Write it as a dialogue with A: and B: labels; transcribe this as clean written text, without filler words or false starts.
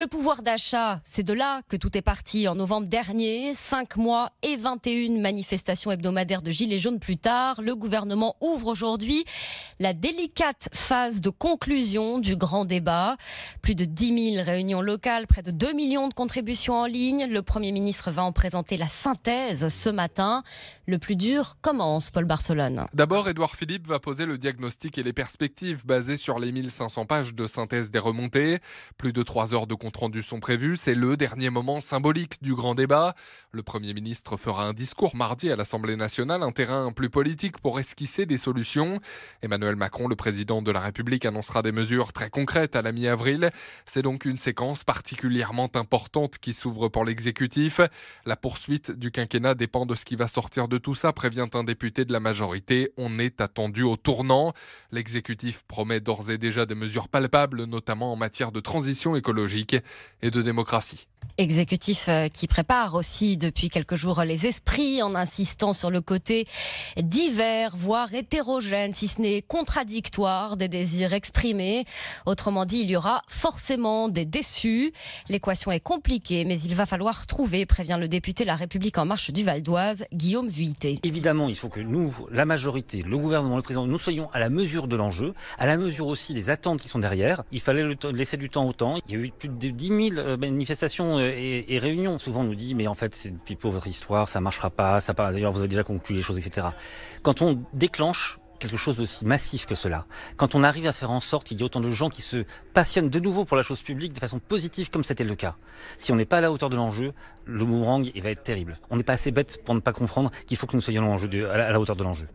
A: Le pouvoir d'achat, c'est de là que tout est parti en novembre dernier. 5 mois et 21 manifestations hebdomadaires de Gilets jaunes plus tard. Le gouvernement ouvre aujourd'hui la délicate phase de conclusion du grand débat. Plus de 10 000 réunions locales, près de 2 millions de contributions en ligne. Le Premier ministre va en présenter la synthèse ce matin. Le plus dur commence, Paul Barcelone.
B: D'abord, Édouard Philippe va poser le diagnostic et les perspectives basées sur les 1500 pages de synthèse des remontées. Plus de 3 heures de compte-rendu sont prévus. C'est le dernier moment symbolique du grand débat. Le Premier ministre fera un discours mardi à l'Assemblée nationale, un terrain plus politique pour esquisser des solutions. Emmanuel Macron, le président de la République, annoncera des mesures très concrètes à la mi-avril. C'est donc une séquence particulièrement importante qui s'ouvre pour l'exécutif. La poursuite du quinquennat dépend de ce qui va sortir de tout ça, prévient un député de la majorité. On est attendu au tournant. L'exécutif promet d'ores et déjà des mesures palpables, notamment en matière de transition écologique et de démocratie.
A: Exécutif qui prépare aussi depuis quelques jours les esprits en insistant sur le côté divers, voire hétérogène, si ce n'est contradictoire des désirs exprimés. Autrement dit, il y aura forcément des déçus. L'équation est compliquée, mais il va falloir trouver, prévient le député La République En Marche du Val d'Oise, Guillaume Vuilletet.
C: Évidemment, il faut que nous, la majorité, le gouvernement, le président, nous soyons à la mesure de l'enjeu, à la mesure aussi des attentes qui sont derrière. Il fallait laisser du temps au temps. Il y a eu plus de 10 000 manifestations et réunions. Souvent on nous dit mais en fait c'est une pauvre histoire, ça marchera pas, d'ailleurs vous avez déjà conclu les choses, etc. Quand on déclenche quelque chose d'aussi massif que cela, quand on arrive à faire en sorte qu'il y ait autant de gens qui se passionnent de nouveau pour la chose publique de façon positive comme c'était le cas, si on n'est pas à la hauteur de l'enjeu, le boomerang il va être terrible. On n'est pas assez bête pour ne pas comprendre qu'il faut que nous soyons à la hauteur de l'enjeu.